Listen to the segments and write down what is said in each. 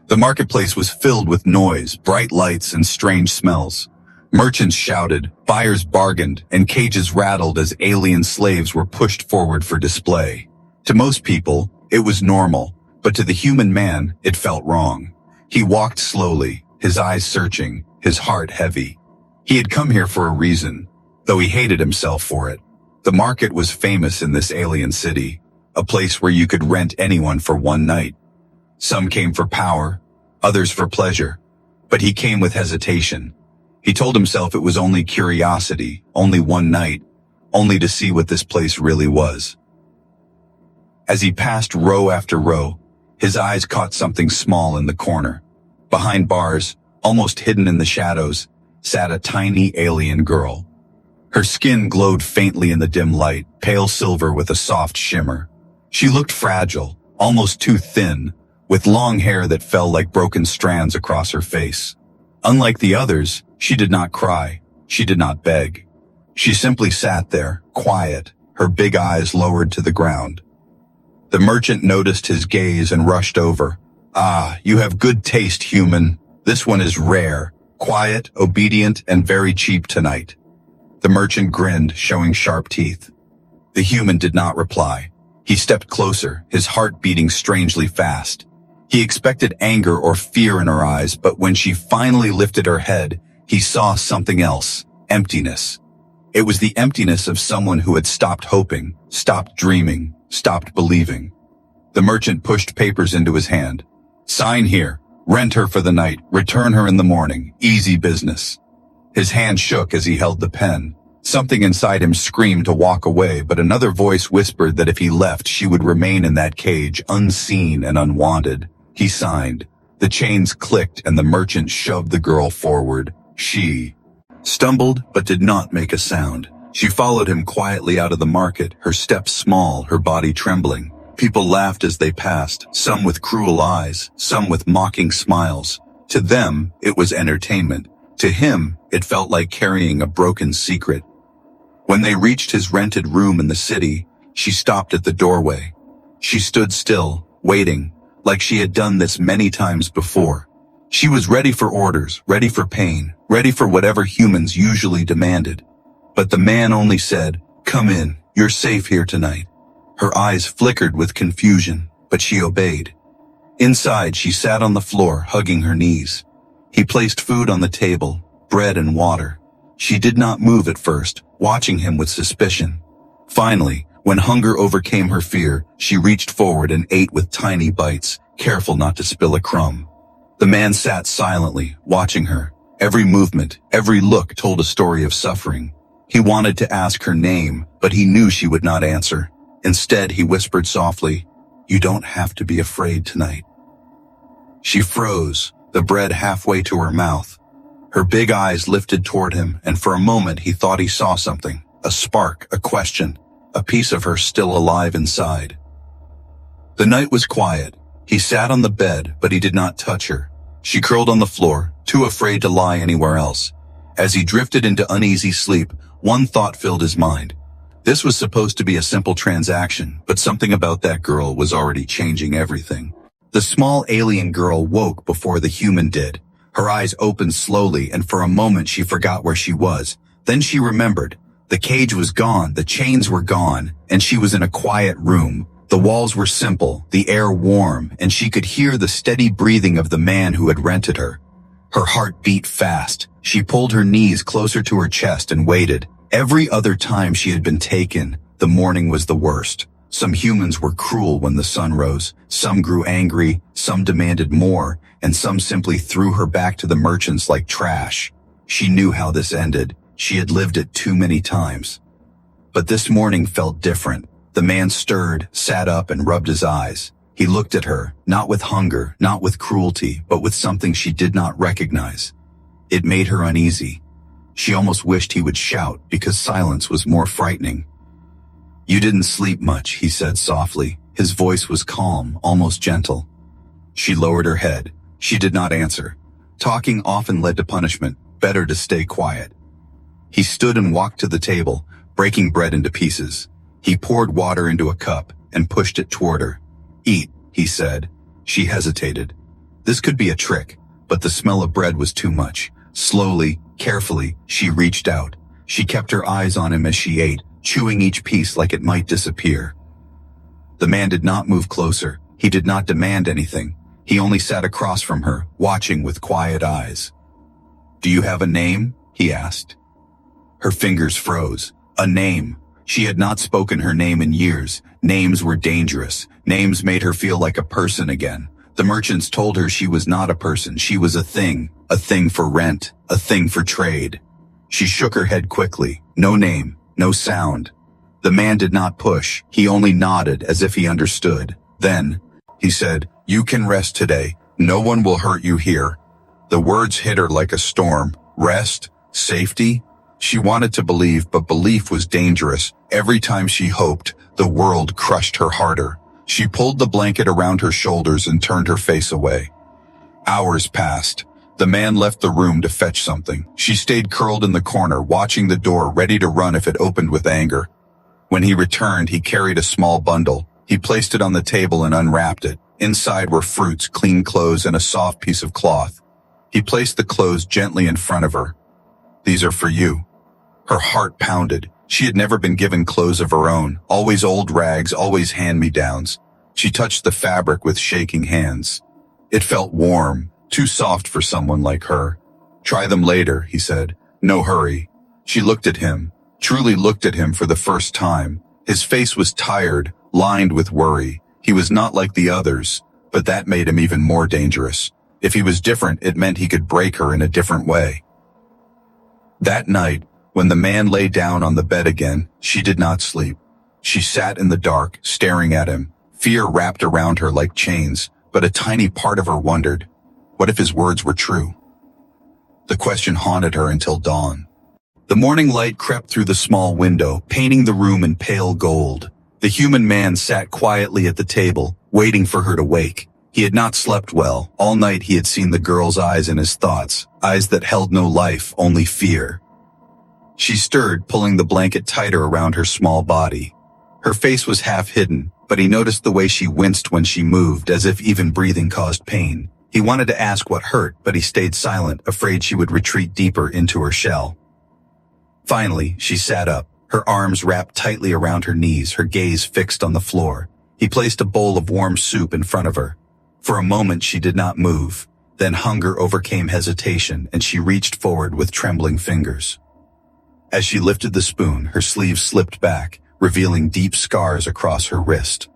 The marketplace was filled with noise, bright lights, and strange smells. Merchants shouted, buyers bargained, and cages rattled as alien slaves were pushed forward for display. To most people, it was normal, but to the human man, it felt wrong. He walked slowly, his eyes searching, his heart heavy. He had come here for a reason, though he hated himself for it. The market was famous in this alien city, a place where you could rent anyone for one night. Some came for power, others for pleasure, but he came with hesitation. He told himself it was only curiosity, only one night, only to see what this place really was. As he passed row after row, his eyes caught something small in the corner. Behind bars, almost hidden in the shadows, sat a tiny alien girl. Her skin glowed faintly in the dim light, pale silver with a soft shimmer. She looked fragile, almost too thin, with long hair that fell like broken strands across her face. Unlike the others, she did not cry. She did not beg. She simply sat there, quiet, her big eyes lowered to the ground. The merchant noticed his gaze and rushed over. "Ah, you have good taste, human. This one is rare, quiet, obedient, and very cheap tonight." The merchant grinned, showing sharp teeth. The human did not reply. He stepped closer, his heart beating strangely fast. He expected anger or fear in her eyes, but when she finally lifted her head, he saw something else, emptiness. It was the emptiness of someone who had stopped hoping, stopped dreaming, stopped believing. The merchant pushed papers into his hand. "Sign here. Rent her for the night. Return her in the morning. Easy business." His hand shook as he held the pen. Something inside him screamed to walk away, but another voice whispered that if he left, she would remain in that cage, unseen and unwanted. He signed. The chains clicked and the merchant shoved the girl forward. She stumbled but did not make a sound. She followed him quietly out of the market, her steps small, her body trembling. People laughed as they passed, some with cruel eyes, some with mocking smiles. To them, it was entertainment. To him, it felt like carrying a broken secret. When they reached his rented room in the city, she stopped at the doorway. She stood still, waiting, like she had done this many times before. She was ready for orders, ready for pain, ready for whatever humans usually demanded. But the man only said, "Come in, you're safe here tonight." Her eyes flickered with confusion, but she obeyed. Inside, she sat on the floor, hugging her knees. He placed food on the table, bread and water. She did not move at first, watching him with suspicion. Finally, when hunger overcame her fear, she reached forward and ate with tiny bites, careful not to spill a crumb. The man sat silently, watching her. Every movement, every look told a story of suffering. He wanted to ask her name, but he knew she would not answer. Instead, he whispered softly, "You don't have to be afraid tonight." She froze, the bread halfway to her mouth. Her big eyes lifted toward him, and for a moment he thought he saw something, a spark, a question, a piece of her still alive inside. The night was quiet. He sat on the bed, but he did not touch her. She curled on the floor, too afraid to lie anywhere else. As he drifted into uneasy sleep, one thought filled his mind. This was supposed to be a simple transaction, but something about that girl was already changing everything. The small alien girl woke before the human did. Her eyes opened slowly, and for a moment she forgot where she was. Then she remembered. The cage was gone, the chains were gone, and she was in a quiet room. The walls were simple, the air warm, and she could hear the steady breathing of the man who had rented her. Her heart beat fast. She pulled her knees closer to her chest and waited. Every other time she had been taken, the morning was the worst. Some humans were cruel when the sun rose, some grew angry, some demanded more, and some simply threw her back to the merchants like trash. She knew how this ended. She had lived it too many times. But this morning felt different. The man stirred, sat up, and rubbed his eyes. He looked at her, not with hunger, not with cruelty, but with something she did not recognize. It made her uneasy. She almost wished he would shout, because silence was more frightening. "You didn't sleep much," he said softly. His voice was calm, almost gentle. She lowered her head. She did not answer. Talking often led to punishment. Better to stay quiet. He stood and walked to the table, breaking bread into pieces. He poured water into a cup and pushed it toward her. "Eat," he said. She hesitated. This could be a trick, but the smell of bread was too much. Slowly, carefully, she reached out. She kept her eyes on him as she ate, chewing each piece like it might disappear. The man did not move closer. He did not demand anything. He only sat across from her, watching with quiet eyes. "Do you have a name?" he asked. Her fingers froze. A name. She had not spoken her name in years. Names were dangerous. Names made her feel like a person again. The merchants told her she was not a person. She was a thing for rent, a thing for trade. She shook her head quickly. No name, no sound. The man did not push. He only nodded as if he understood. Then, he said, "You can rest today. No one will hurt you here." The words hit her like a storm. Rest? Safety? She wanted to believe, but belief was dangerous. Every time she hoped, the world crushed her harder. She pulled the blanket around her shoulders and turned her face away. Hours passed. The man left the room to fetch something. She stayed curled in the corner, watching the door, ready to run if it opened with anger. When he returned, he carried a small bundle. He placed it on the table and unwrapped it. Inside were fruits, clean clothes, and a soft piece of cloth. He placed the clothes gently in front of her. "These are for you." Her heart pounded. She had never been given clothes of her own, always old rags, always hand-me-downs. She touched the fabric with shaking hands. It felt warm, too soft for someone like her. "Try them later," he said. "No hurry." She looked at him, truly looked at him for the first time. His face was tired, lined with worry. He was not like the others, but that made him even more dangerous. If he was different, it meant he could break her in a different way. That night, when the man lay down on the bed again, she did not sleep. She sat in the dark, staring at him. Fear wrapped around her like chains, but a tiny part of her wondered, what if his words were true? The question haunted her until dawn. The morning light crept through the small window, painting the room in pale gold. The human man sat quietly at the table, waiting for her to wake. He had not slept well. All night he had seen the girl's eyes in his thoughts, eyes that held no life, only fear. She stirred, pulling the blanket tighter around her small body. Her face was half hidden, but he noticed the way she winced when she moved, as if even breathing caused pain. He wanted to ask what hurt, but he stayed silent, afraid she would retreat deeper into her shell. Finally, she sat up, her arms wrapped tightly around her knees, her gaze fixed on the floor. He placed a bowl of warm soup in front of her. For a moment she did not move. Then hunger overcame hesitation, and she reached forward with trembling fingers. As she lifted the spoon, her sleeve slipped back, revealing deep scars across her wrist.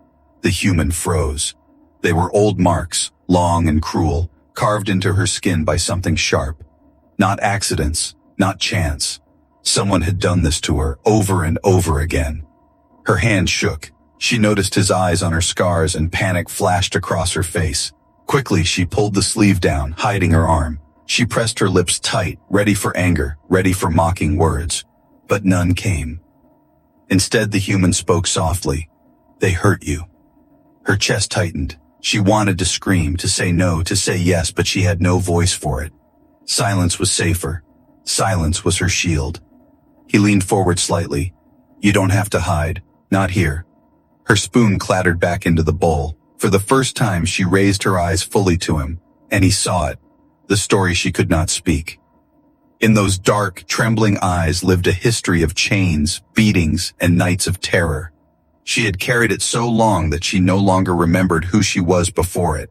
The human froze. They were old marks, long and cruel, carved into her skin by something sharp. Not accidents, not chance. Someone had done this to her over and over again. Her hand shook. She noticed his eyes on her scars, and panic flashed across her face. Quickly, she pulled the sleeve down, hiding her arm. She pressed her lips tight, ready for anger, ready for mocking words. But none came. Instead, the human spoke softly. "They hurt you." Her chest tightened. She wanted to scream, to say no, to say yes, but she had no voice for it. Silence was safer. Silence was her shield. He leaned forward slightly. "You don't have to hide. Not here." Her spoon clattered back into the bowl. For the first time, she raised her eyes fully to him, and he saw it. The story she could not speak. In those dark, trembling eyes lived a history of chains, beatings, and nights of terror. She had carried it so long that she no longer remembered who she was before it.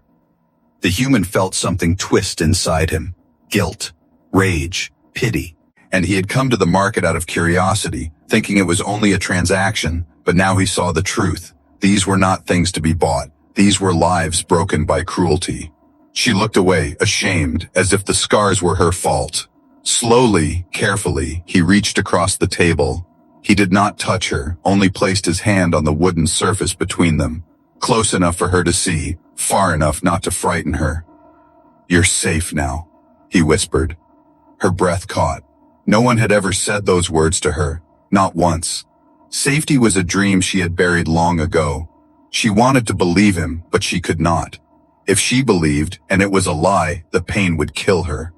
The human felt something twist inside him. Guilt, rage, pity. And he had come to the market out of curiosity, thinking it was only a transaction, but now he saw the truth. These were not things to be bought. These were lives broken by cruelty. She looked away, ashamed, as if the scars were her fault. Slowly, carefully, he reached across the table. He did not touch her, only placed his hand on the wooden surface between them, close enough for her to see, far enough not to frighten her. "You're safe now," he whispered. Her breath caught. No one had ever said those words to her, not once. Safety was a dream she had buried long ago. She wanted to believe him, but she could not. If she believed, and it was a lie, the pain would kill her.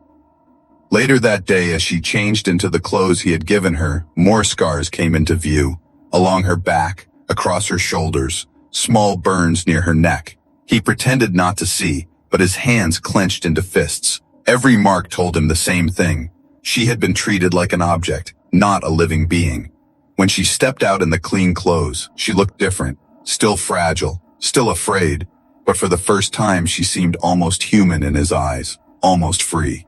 Later that day, as she changed into the clothes he had given her, more scars came into view. Along her back, across her shoulders, small burns near her neck. He pretended not to see, but his hands clenched into fists. Every mark told him the same thing. She had been treated like an object, not a living being. When she stepped out in the clean clothes, she looked different, still fragile, still afraid, but for the first time she seemed almost human in his eyes, almost free.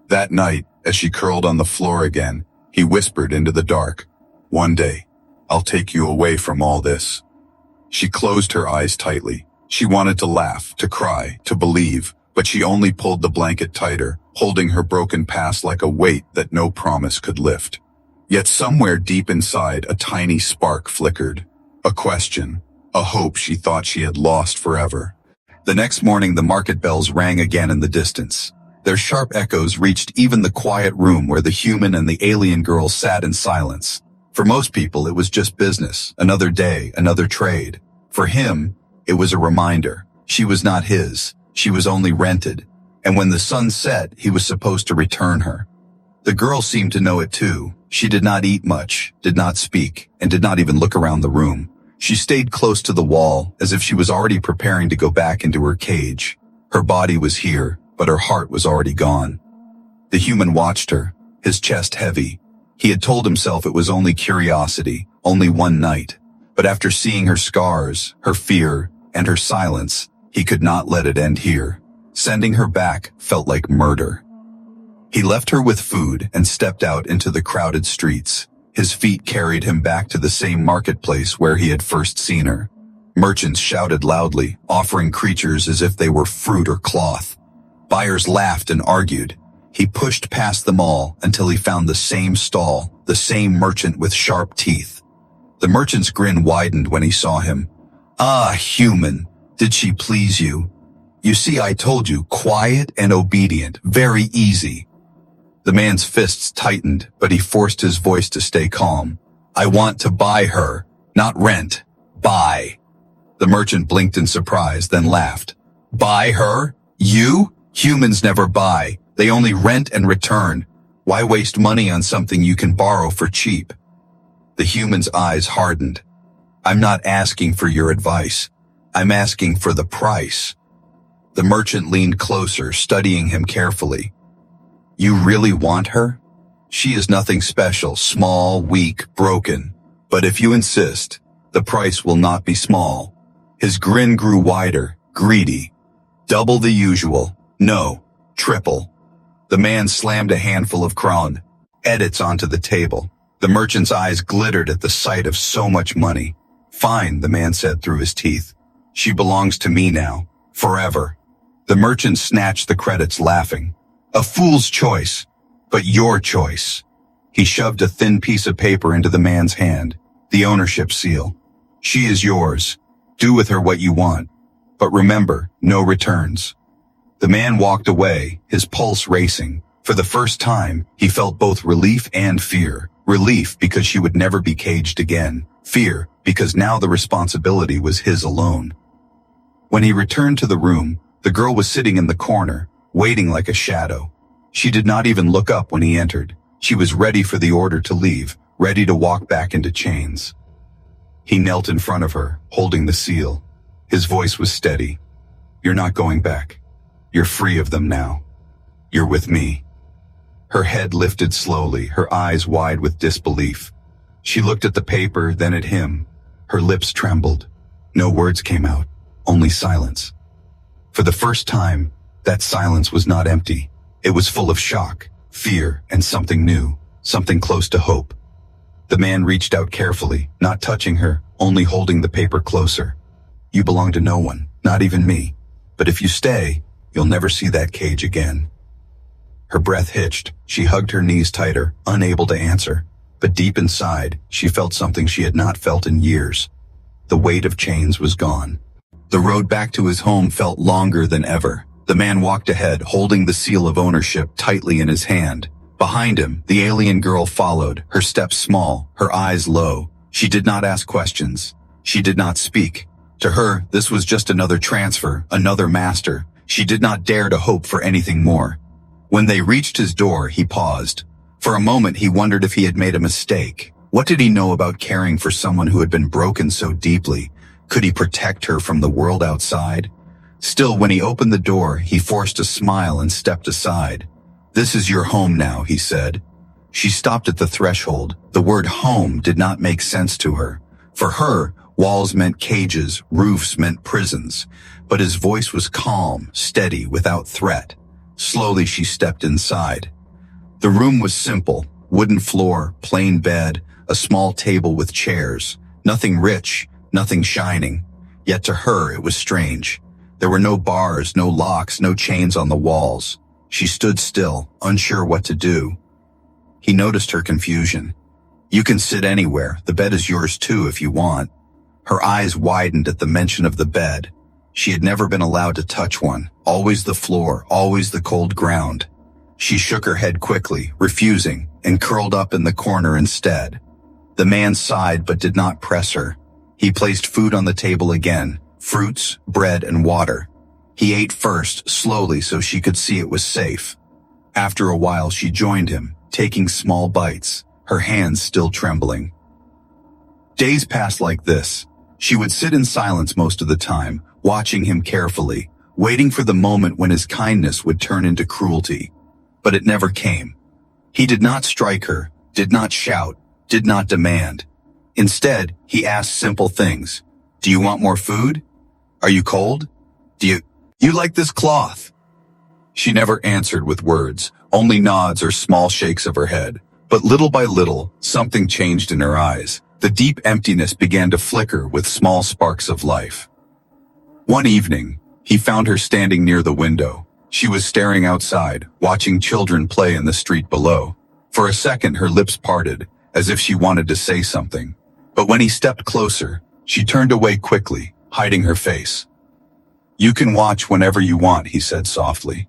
That night, as she curled on the floor again, he whispered into the dark, "One day, I'll take you away from all this." She closed her eyes tightly. She wanted to laugh, to cry, to believe, but she only pulled the blanket tighter, holding her broken past like a weight that no promise could lift. Yet somewhere deep inside, a tiny spark flickered. A question, a hope she thought she had lost forever. The next morning, the market bells rang again in the distance. Their sharp echoes reached even the quiet room where the human and the alien girl sat in silence. For most people, it was just business, another day, another trade. For him, it was a reminder. She was not his. She was only rented. And when the sun set, he was supposed to return her. The girl seemed to know it too. She did not eat much, did not speak, and did not even look around the room. She stayed close to the wall, as if she was already preparing to go back into her cage. Her body was here, but her heart was already gone. The human watched her, his chest heavy. He had told himself it was only curiosity, only one night. But after seeing her scars, her fear, and her silence, he could not let it end here. Sending her back felt like murder. He left her with food and stepped out into the crowded streets. His feet carried him back to the same marketplace where he had first seen her. Merchants shouted loudly, offering creatures as if they were fruit or cloth. Buyers laughed and argued. He pushed past them all until he found the same stall, the same merchant with sharp teeth. The merchant's grin widened when he saw him. "Ah, human, did she please you? You see, I told you, quiet and obedient, very easy." The man's fists tightened, but he forced his voice to stay calm. "I want to buy her, not rent. Buy." The merchant blinked in surprise, then laughed. "Buy her? You? Humans never buy. They only rent and return. Why waste money on something you can borrow for cheap?" The human's eyes hardened. "I'm not asking for your advice. I'm asking for the price." The merchant leaned closer, studying him carefully. "You really want her? She is nothing special, small, weak, broken. But if you insist, the price will not be small." His grin grew wider, greedy. "Double the usual. No, triple." The man slammed a handful of crown edits onto the table. The merchant's eyes glittered at the sight of so much money. "Fine," the man said through his teeth. "She belongs to me now, forever." The merchant snatched the credits, laughing. "A fool's choice, but your choice." He shoved a thin piece of paper into the man's hand, the ownership seal. "She is yours. Do with her what you want. But remember, no returns." The man walked away, his pulse racing. For the first time, he felt both relief and fear. Relief because she would never be caged again. Fear because now the responsibility was his alone. When he returned to the room, the girl was sitting in the corner, waiting like a shadow. She did not even look up when he entered. She was ready for the order to leave, ready to walk back into chains. He knelt in front of her, holding the seal. His voice was steady. "You're not going back. You're free of them now. You're with me." Her head lifted slowly, her eyes wide with disbelief. She looked at the paper, then at him. Her lips trembled. No words came out, only silence. For the first time, that silence was not empty. It was full of shock, fear, and something new, something close to hope. The man reached out carefully, not touching her, only holding the paper closer. "You belong to no one, not even me. But if you stay, you'll never see that cage again." Her breath hitched. She hugged her knees tighter, unable to answer. But deep inside, she felt something she had not felt in years. The weight of chains was gone. The road back to his home felt longer than ever. The man walked ahead, holding the seal of ownership tightly in his hand. Behind him, the alien girl followed, her steps small, her eyes low. She did not ask questions. She did not speak. To her, this was just another transfer, another master. She did not dare to hope for anything more. When they reached his door, he paused. For a moment, he wondered if he had made a mistake. What did he know about caring for someone who had been broken so deeply? Could he protect her from the world outside? Still, when he opened the door, he forced a smile and stepped aside. "This is your home now," he said. She stopped at the threshold. The word home did not make sense to her. For her, walls meant cages, roofs meant prisons. But his voice was calm, steady, without threat. Slowly she stepped inside. The room was simple: wooden floor, plain bed, a small table with chairs. Nothing rich, nothing shining. Yet to her it was strange. There were no bars, no locks, no chains on the walls. She stood still, unsure what to do. He noticed her confusion. "You can sit anywhere. The bed is yours too if you want." Her eyes widened at the mention of the bed. She had never been allowed to touch one. Always the floor, always the cold ground. She shook her head quickly, refusing, and curled up in the corner instead. The man sighed but did not press her. He placed food on the table again, fruits, bread, and water. He ate first, slowly so she could see it was safe. After a while she joined him, taking small bites, her hands still trembling. Days passed like this. She would sit in silence most of the time, watching him carefully, waiting for the moment when his kindness would turn into cruelty. But it never came. He did not strike her, did not shout, did not demand. Instead, he asked simple things. "Do you want more food? Are you cold? Do you like this cloth?" She never answered with words, only nods or small shakes of her head. But little by little, something changed in her eyes. The deep emptiness began to flicker with small sparks of life. One evening, he found her standing near the window. She was staring outside, watching children play in the street below. For a second, her lips parted, as if she wanted to say something. But when he stepped closer, she turned away quickly, hiding her face. "You can watch whenever you want," he said softly.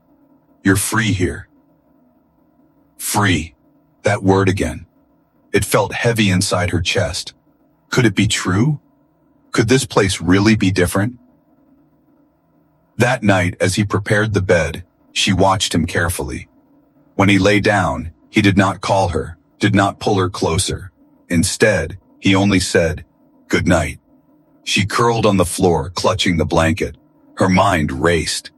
"You're free here." Free. That word again. It felt heavy inside her chest. Could it be true? Could this place really be different? That night, as he prepared the bed, she watched him carefully. When he lay down, he did not call her, did not pull her closer. Instead, he only said, "Good night." She curled on the floor, clutching the blanket. Her mind raced.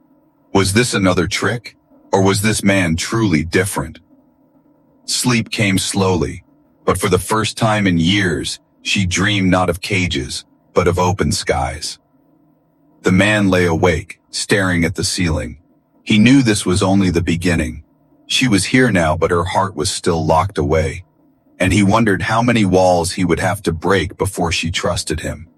Was this another trick? Or was this man truly different? Sleep came slowly, but for the first time in years, she dreamed not of cages, but of open skies. The man lay awake, staring at the ceiling. He knew this was only the beginning. She was here now, but her heart was still locked away. And he wondered how many walls he would have to break before she trusted him.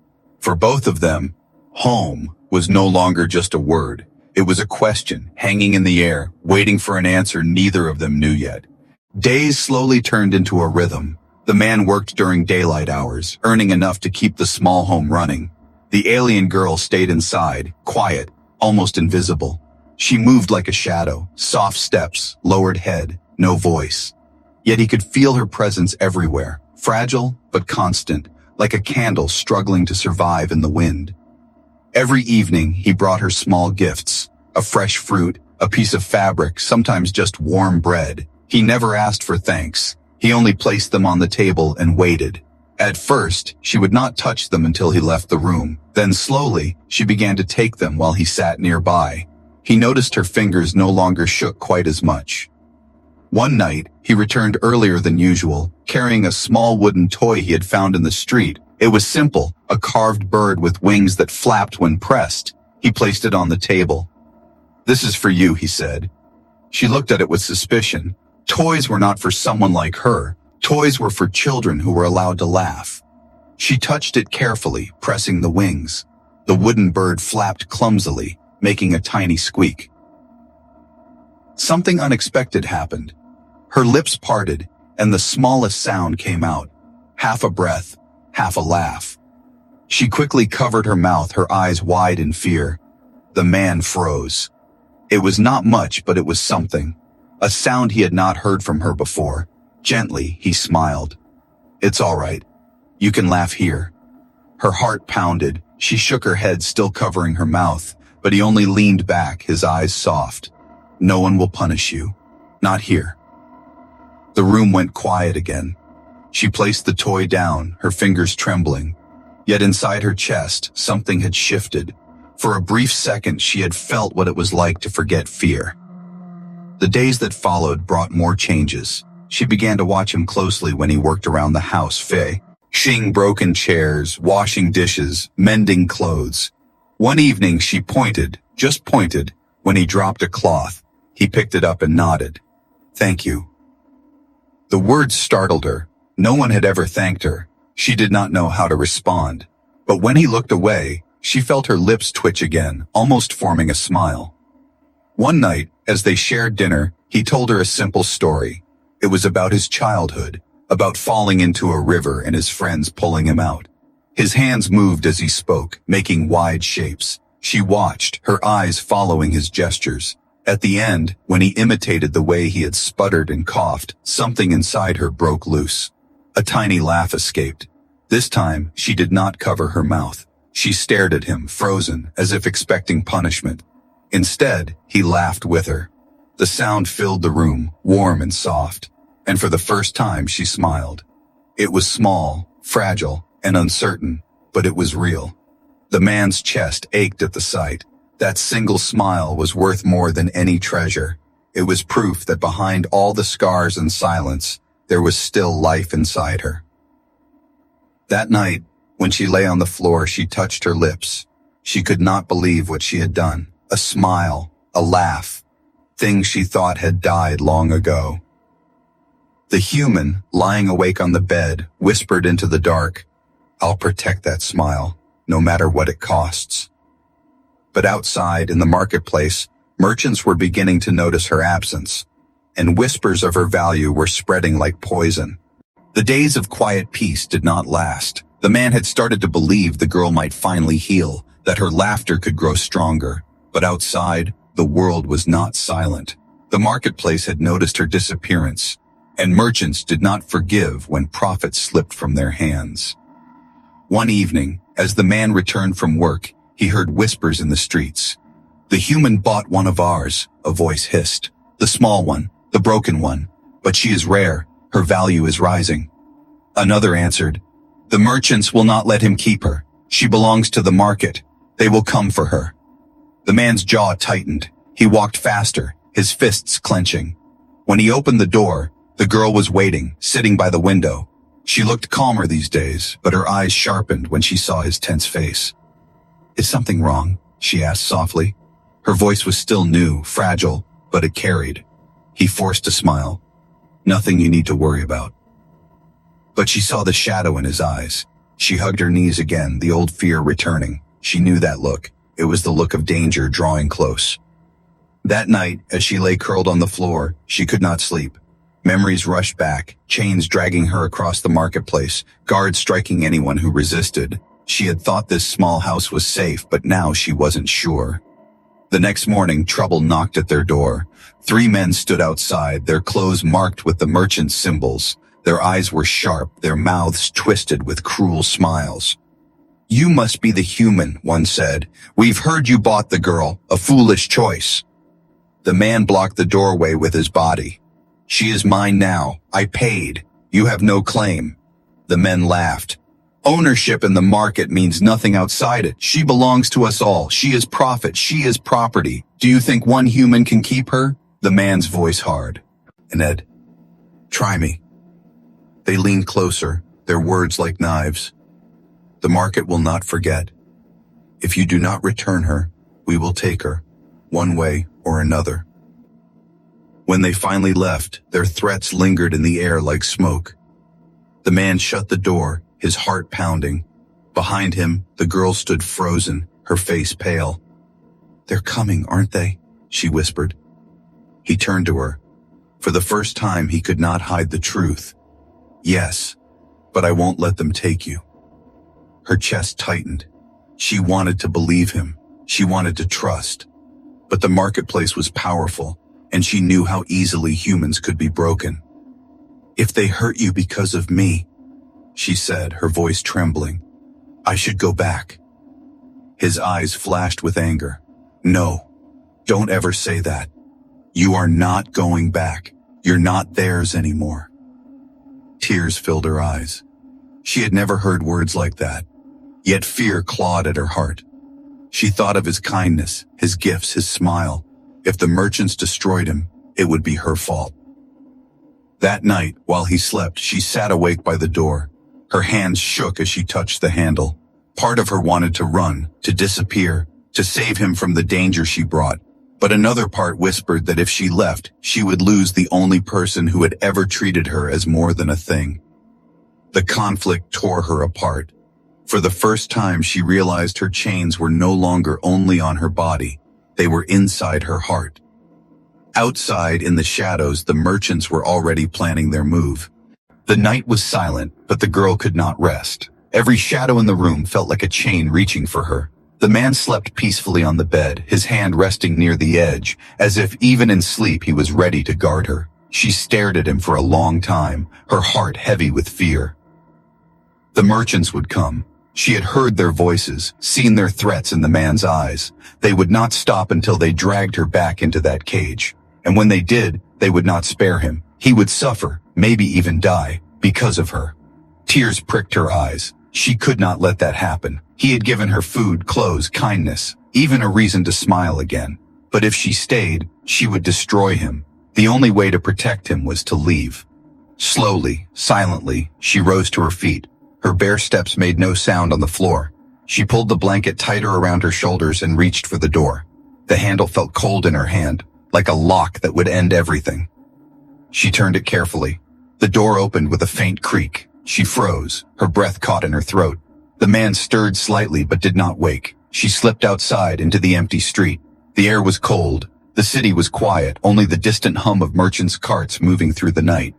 For both of them, home was no longer just a word. It was a question, hanging in the air, waiting for an answer neither of them knew yet. Days slowly turned into a rhythm. The man worked during daylight hours, earning enough to keep the small home running. The alien girl stayed inside, quiet, almost invisible. She moved like a shadow, soft steps, lowered head, no voice. Yet he could feel her presence everywhere, fragile but constant, like a candle struggling to survive in the wind. Every evening, he brought her small gifts, a fresh fruit, a piece of fabric, sometimes just warm bread. He never asked for thanks. He only placed them on the table and waited. At first, she would not touch them until he left the room. Then slowly, she began to take them while he sat nearby. He noticed her fingers no longer shook quite as much. One night, he returned earlier than usual, carrying a small wooden toy he had found in the street. It was simple, a carved bird with wings that flapped when pressed. He placed it on the table. "This is for you," he said. She looked at it with suspicion. Toys were not for someone like her. Toys were for children who were allowed to laugh. She touched it carefully, pressing the wings. The wooden bird flapped clumsily, making a tiny squeak. Something unexpected happened. Her lips parted, and the smallest sound came out. Half a breath, half a laugh. She quickly covered her mouth, her eyes wide in fear. The man froze. It was not much, but it was something. A sound he had not heard from her before. Gently, he smiled. "It's all right. You can laugh here." Her heart pounded. She shook her head, still covering her mouth, but he only leaned back, his eyes soft. "No one will punish you. Not here." The room went quiet again. She placed the toy down, her fingers trembling. Yet inside her chest, something had shifted. For a brief second, she had felt what it was like to forget fear. The days that followed brought more changes. She began to watch him closely when he worked around the house, fixing broken chairs, washing dishes, mending clothes. One evening she pointed, just pointed, when he dropped a cloth. He picked it up and nodded. "Thank you." The words startled her. No one had ever thanked her. She did not know how to respond. But when he looked away, she felt her lips twitch again, almost forming a smile. One night, as they shared dinner, he told her a simple story. It was about his childhood, about falling into a river and his friends pulling him out. His hands moved as he spoke, making wide shapes. She watched, her eyes following his gestures. At the end, when he imitated the way he had sputtered and coughed, something inside her broke loose. A tiny laugh escaped. This time, she did not cover her mouth. She stared at him, frozen, as if expecting punishment. Instead, he laughed with her. The sound filled the room, warm and soft. And for the first time, she smiled. It was small, fragile, and uncertain, but it was real. The man's chest ached at the sight. That single smile was worth more than any treasure. It was proof that behind all the scars and silence, there was still life inside her. That night, when she lay on the floor, she touched her lips. She could not believe what she had done. A smile, a laugh, things she thought had died long ago. The human, lying awake on the bed, whispered into the dark, "I'll protect that smile, no matter what it costs." But outside, in the marketplace, merchants were beginning to notice her absence, and whispers of her value were spreading like poison. The days of quiet peace did not last. The man had started to believe the girl might finally heal, that her laughter could grow stronger. But outside, the world was not silent. The marketplace had noticed her disappearance, and merchants did not forgive when profits slipped from their hands. One evening, as the man returned from work, he heard whispers in the streets. "The human bought one of ours," a voice hissed. "The small one, the broken one. But she is rare, her value is rising." Another answered, "The merchants will not let him keep her. She belongs to the market. They will come for her." The man's jaw tightened. He walked faster, his fists clenching. When he opened the door, the girl was waiting, sitting by the window. She looked calmer these days, but her eyes sharpened when she saw his tense face. "Is something wrong?" she asked softly. Her voice was still new, fragile, but it carried. He forced a smile. "Nothing you need to worry about." But she saw the shadow in his eyes. She hugged her knees again, the old fear returning. She knew that look. It was the look of danger drawing close. That night, as she lay curled on the floor, she could not sleep. Memories rushed back, chains dragging her across the marketplace, guards striking anyone who resisted. She had thought this small house was safe, but now she wasn't sure. The next morning, trouble knocked at their door. 3 men stood outside, their clothes marked with the merchant's symbols. Their eyes were sharp, their mouths twisted with cruel smiles. "You must be the human," one said. "We've heard you bought the girl, a foolish choice." The man blocked the doorway with his body. "She is mine now. I paid. You have no claim." The men laughed. "Ownership in the market means nothing outside it. She belongs to us all. She is profit. She is property. Do you think one human can keep her?" The man's voice hard. "And Ed, try me." They leaned closer, their words like knives. "The market will not forget. If you do not return her, we will take her, one way or another." When they finally left, their threats lingered in the air like smoke. The man shut the door, his heart pounding. Behind him, the girl stood frozen, her face pale. "They're coming, aren't they?" she whispered. He turned to her. For the first time, he could not hide the truth. "Yes, but I won't let them take you." Her chest tightened. She wanted to believe him. She wanted to trust. But the marketplace was powerful, and she knew how easily humans could be broken. "If they hurt you because of me," she said, her voice trembling, "I should go back." His eyes flashed with anger. "No, don't ever say that. You are not going back. You're not theirs anymore." Tears filled her eyes. She had never heard words like that, yet fear clawed at her heart. She thought of his kindness, his gifts, his smile. If the merchants destroyed him, it would be her fault. That night, while he slept, she sat awake by the door. Her hands shook as she touched the handle. Part of her wanted to run, to disappear, to save him from the danger she brought. But another part whispered that if she left, she would lose the only person who had ever treated her as more than a thing. The conflict tore her apart. For the first time, she realized her chains were no longer only on her body. They were inside her heart. Outside, in the shadows, the merchants were already planning their move. The night was silent, but the girl could not rest. Every shadow in the room felt like a chain reaching for her. The man slept peacefully on the bed, his hand resting near the edge, as if even in sleep he was ready to guard her. She stared at him for a long time, her heart heavy with fear. The merchants would come. She had heard their voices, seen their threats in the man's eyes. They would not stop until they dragged her back into that cage. And when they did, they would not spare him. He would suffer, maybe even die, because of her. Tears pricked her eyes. She could not let that happen. He had given her food, clothes, kindness, even a reason to smile again. But if she stayed, she would destroy him. The only way to protect him was to leave. Slowly, silently, she rose to her feet. Her bare steps made no sound on the floor. She pulled the blanket tighter around her shoulders and reached for the door. The handle felt cold in her hand, like a lock that would end everything. She turned it carefully. The door opened with a faint creak. She froze, her breath caught in her throat. The man stirred slightly but did not wake. She slipped outside into the empty street. The air was cold. The city was quiet, only the distant hum of merchants' carts moving through the night.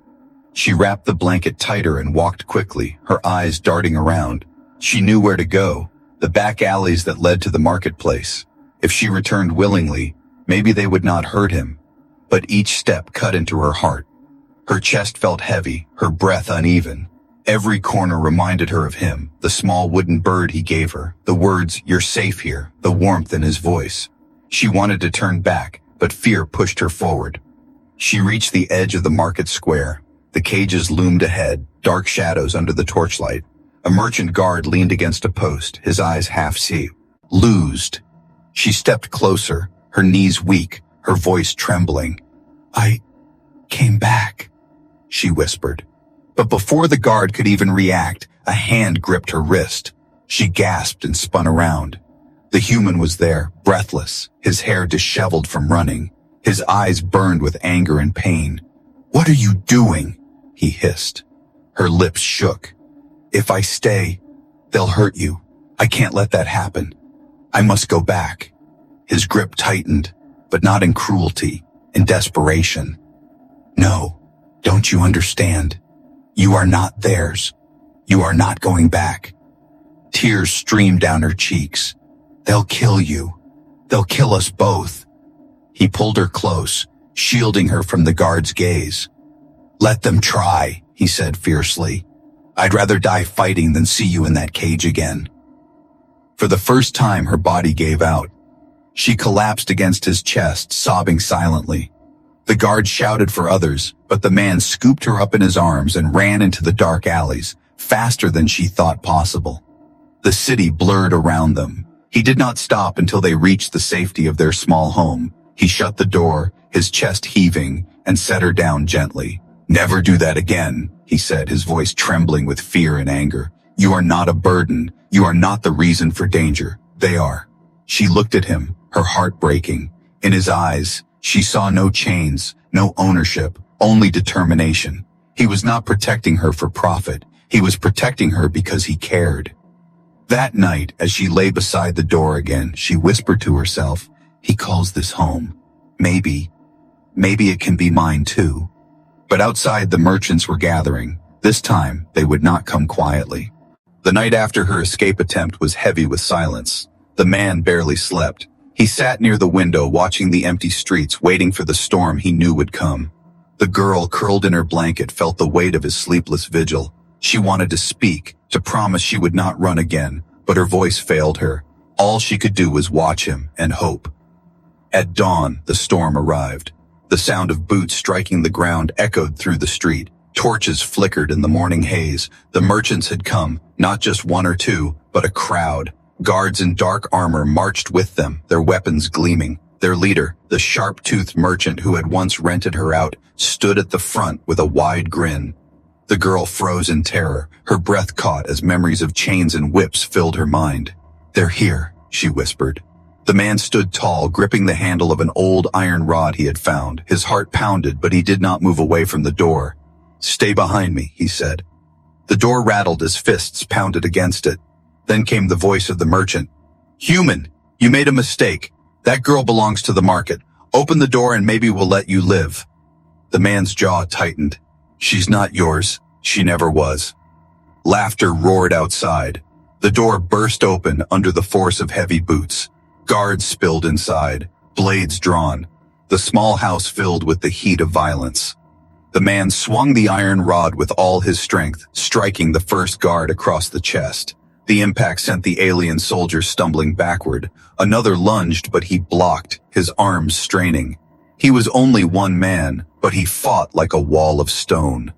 She wrapped the blanket tighter and walked quickly, her eyes darting around. She knew where to go, the back alleys that led to the marketplace. If she returned willingly, maybe they would not hurt him. But each step cut into her heart. Her chest felt heavy, her breath uneven. Every corner reminded her of him, the small wooden bird he gave her, the words, "You're safe here," the warmth in his voice. She wanted to turn back, but fear pushed her forward. She reached the edge of the market square. The cages loomed ahead, dark shadows under the torchlight. A merchant guard leaned against a post, his eyes half-see. Loosed. She stepped closer, her knees weak, her voice trembling. "I came back," she whispered. But before the guard could even react, a hand gripped her wrist. She gasped and spun around. The human was there, breathless, his hair disheveled from running. His eyes burned with anger and pain. "What are you doing?" he hissed. Her lips shook. "If I stay, they'll hurt you. I can't let that happen. I must go back." His grip tightened, but not in cruelty, in desperation. "No, don't you understand? You are not theirs. You are not going back." Tears streamed down her cheeks. "They'll kill you. They'll kill us both." He pulled her close, shielding her from the guard's gaze. "Let them try," he said fiercely. "I'd rather die fighting than see you in that cage again." For the first time, her body gave out. She collapsed against his chest, sobbing silently. The guard shouted for others, but the man scooped her up in his arms and ran into the dark alleys, faster than she thought possible. The city blurred around them. He did not stop until they reached the safety of their small home. He shut the door, his chest heaving, and set her down gently. "Never do that again," he said, his voice trembling with fear and anger. "You are not a burden. You are not the reason for danger. They are." She looked at him, her heart breaking. In his eyes, she saw no chains, no ownership, only determination. He was not protecting her for profit. He was protecting her because he cared. That night, as she lay beside the door again, she whispered to herself, "He calls this home. Maybe it can be mine too." But outside, the merchants were gathering. This time, they would not come quietly. The night after her escape attempt was heavy with silence. The man barely slept. He sat near the window watching the empty streets, waiting for the storm he knew would come. The girl, curled in her blanket, felt the weight of his sleepless vigil. She wanted to speak, to promise she would not run again, but her voice failed her. All she could do was watch him and hope. At dawn, the storm arrived. The sound of boots striking the ground echoed through the street. Torches flickered in the morning haze. The merchants had come, not just one or two, but a crowd. Guards in dark armor marched with them, their weapons gleaming. Their leader, the sharp-toothed merchant who had once rented her out, stood at the front with a wide grin. The girl froze in terror, her breath caught as memories of chains and whips filled her mind. "They're here," she whispered. The man stood tall, gripping the handle of an old iron rod he had found. His heart pounded, but he did not move away from the door. "Stay behind me," he said. The door rattled as fists pounded against it. Then came the voice of the merchant. "Human, you made a mistake. That girl belongs to the market. Open the door and maybe we'll let you live." The man's jaw tightened. "She's not yours. She never was." Laughter roared outside. The door burst open under the force of heavy boots. Guards spilled inside, blades drawn. The small house filled with the heat of violence. The man swung the iron rod with all his strength, striking the first guard across the chest. The impact sent the alien soldier stumbling backward. Another lunged, but he blocked, his arms straining. He was only one man, but he fought like a wall of stone.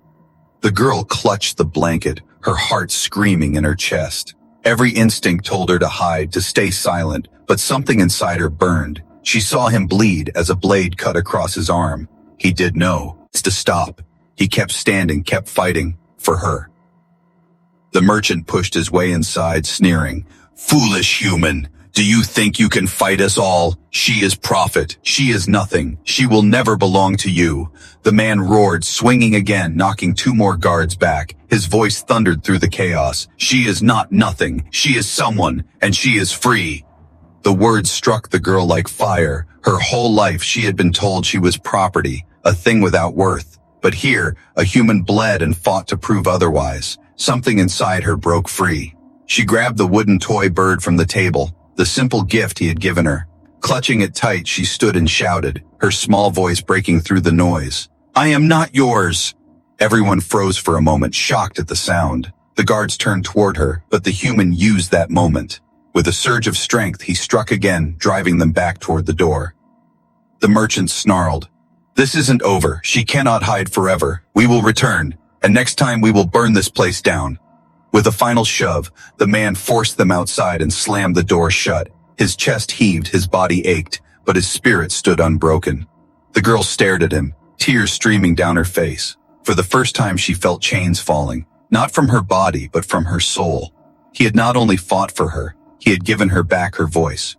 The girl clutched the blanket, her heart screaming in her chest. Every instinct told her to hide, to stay silent, but something inside her burned. She saw him bleed as a blade cut across his arm. He did know to stop. He kept standing, kept fighting, for her. The merchant pushed his way inside, sneering. "Foolish human! Do you think you can fight us all? She is profit. She is nothing. She will never belong to you." The man roared, swinging again, knocking two more guards back. His voice thundered through the chaos. "She is not nothing. She is someone, and she is free." The words struck the girl like fire. Her whole life she had been told she was property, a thing without worth. But here, a human bled and fought to prove otherwise. Something inside her broke free. She grabbed the wooden toy bird from the table, the simple gift he had given her. Clutching it tight, she stood and shouted, her small voice breaking through the noise. "I am not yours!" Everyone froze for a moment, shocked at the sound. The guards turned toward her, but the human used that moment. With a surge of strength, he struck again, driving them back toward the door. The merchant snarled, "This isn't over. She cannot hide forever. We will return, and next time we will burn this place down." With a final shove, the man forced them outside and slammed the door shut. His chest heaved, his body ached, but his spirit stood unbroken. The girl stared at him, tears streaming down her face. For the first time she felt chains falling, not from her body, but from her soul. He had not only fought for her, he had given her back her voice.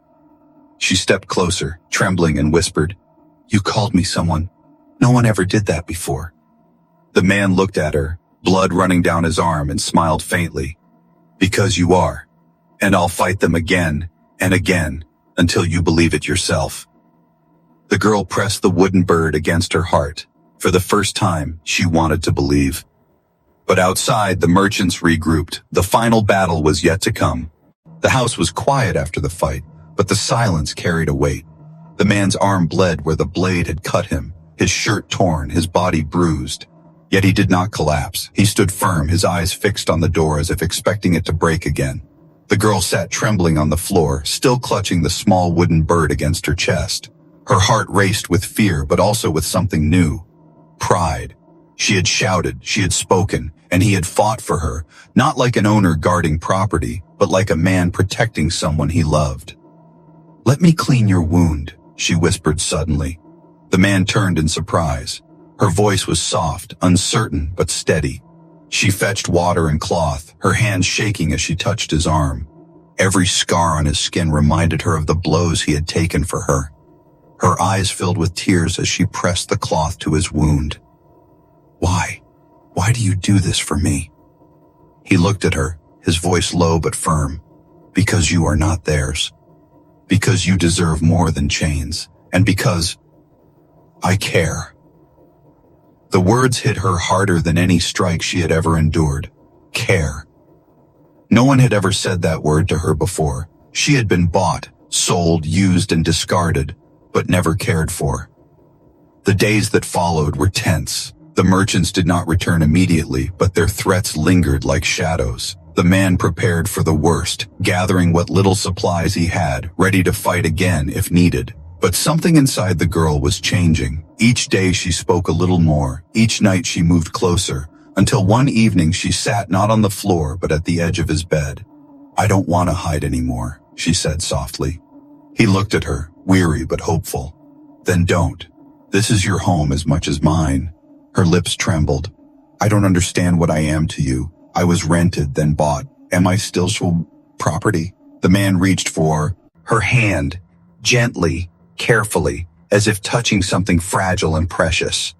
She stepped closer, trembling, and whispered, "You called me someone. No one ever did that before." The man looked at her, blood running down his arm, and smiled faintly. "Because you are. And I'll fight them again and again until you believe it yourself." The girl pressed the wooden bird against her heart. For the first time, she wanted to believe. But outside, the merchants regrouped. The final battle was yet to come. The house was quiet after the fight, but the silence carried a weight. The man's arm bled where the blade had cut him, his shirt torn, his body bruised. Yet he did not collapse. He stood firm, his eyes fixed on the door as if expecting it to break again. The girl sat trembling on the floor, still clutching the small wooden bird against her chest. Her heart raced with fear, but also with something new. Pride. She had shouted, she had spoken, and he had fought for her, not like an owner guarding property, but like a man protecting someone he loved. "Let me clean your wound," she whispered suddenly. The man turned in surprise. Her voice was soft, uncertain, but steady. She fetched water and cloth, her hands shaking as she touched his arm. Every scar on his skin reminded her of the blows he had taken for her. Her eyes filled with tears as she pressed the cloth to his wound. "Why? Why do you do this for me?" He looked at her, his voice low but firm. "Because you are not theirs. Because you deserve more than chains. And because I care." The words hit her harder than any strike she had ever endured. Care. No one had ever said that word to her before. She had been bought, sold, used, and discarded, but never cared for. The days that followed were tense. The merchants did not return immediately, but their threats lingered like shadows. The man prepared for the worst, gathering what little supplies he had, ready to fight again if needed. But something inside the girl was changing. Each day she spoke a little more. Each night she moved closer, until one evening she sat not on the floor but at the edge of his bed. I don't want to hide anymore, she said softly. He looked at her, weary but hopeful. Then don't. This is your home as much as mine. Her lips trembled. I don't understand what I am to you. I was rented, then bought. Am I still property? The man reached for her hand, gently, carefully, as if touching something fragile and precious.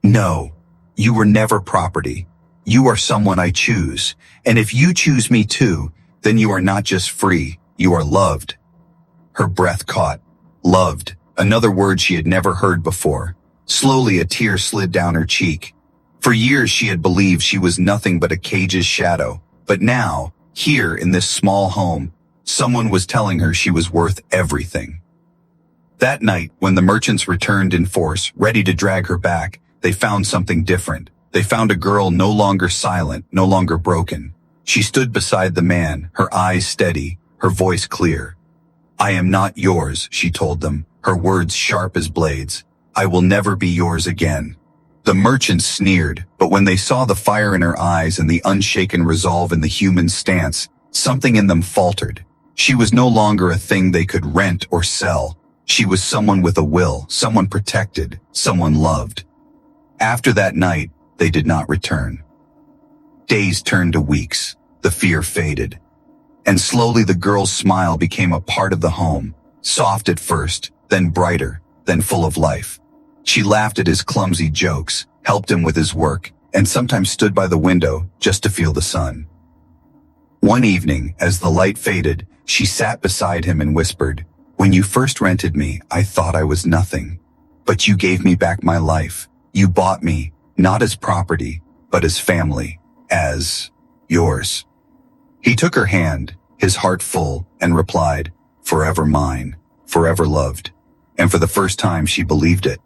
No, you were never property. You are someone I choose, and if you choose me too, then you are not just free, you are loved. Her breath caught. Loved, another word she had never heard before. Slowly a tear slid down her cheek. For years she had believed she was nothing but a cage's shadow, but now, here in this small home, someone was telling her she was worth everything. That night, when the merchants returned in force, ready to drag her back, they found something different. They found a girl no longer silent, no longer broken. She stood beside the man, her eyes steady, her voice clear. I am not yours, she told them, her words sharp as blades. I will never be yours again. The merchants sneered, but when they saw the fire in her eyes and the unshaken resolve in the human stance, something in them faltered. She was no longer a thing they could rent or sell. She was someone with a will, someone protected, someone loved. After that night, they did not return. Days turned to weeks. The fear faded. And slowly the girl's smile became a part of the home, soft at first, then brighter, then full of life. She laughed at his clumsy jokes, helped him with his work, and sometimes stood by the window just to feel the sun. One evening, as the light faded, she sat beside him and whispered, When you first rented me, I thought I was nothing. But you gave me back my life. You bought me, not as property, but as family, as yours. He took her hand, his heart full, and replied, Forever mine, forever loved. And for the first time she believed it.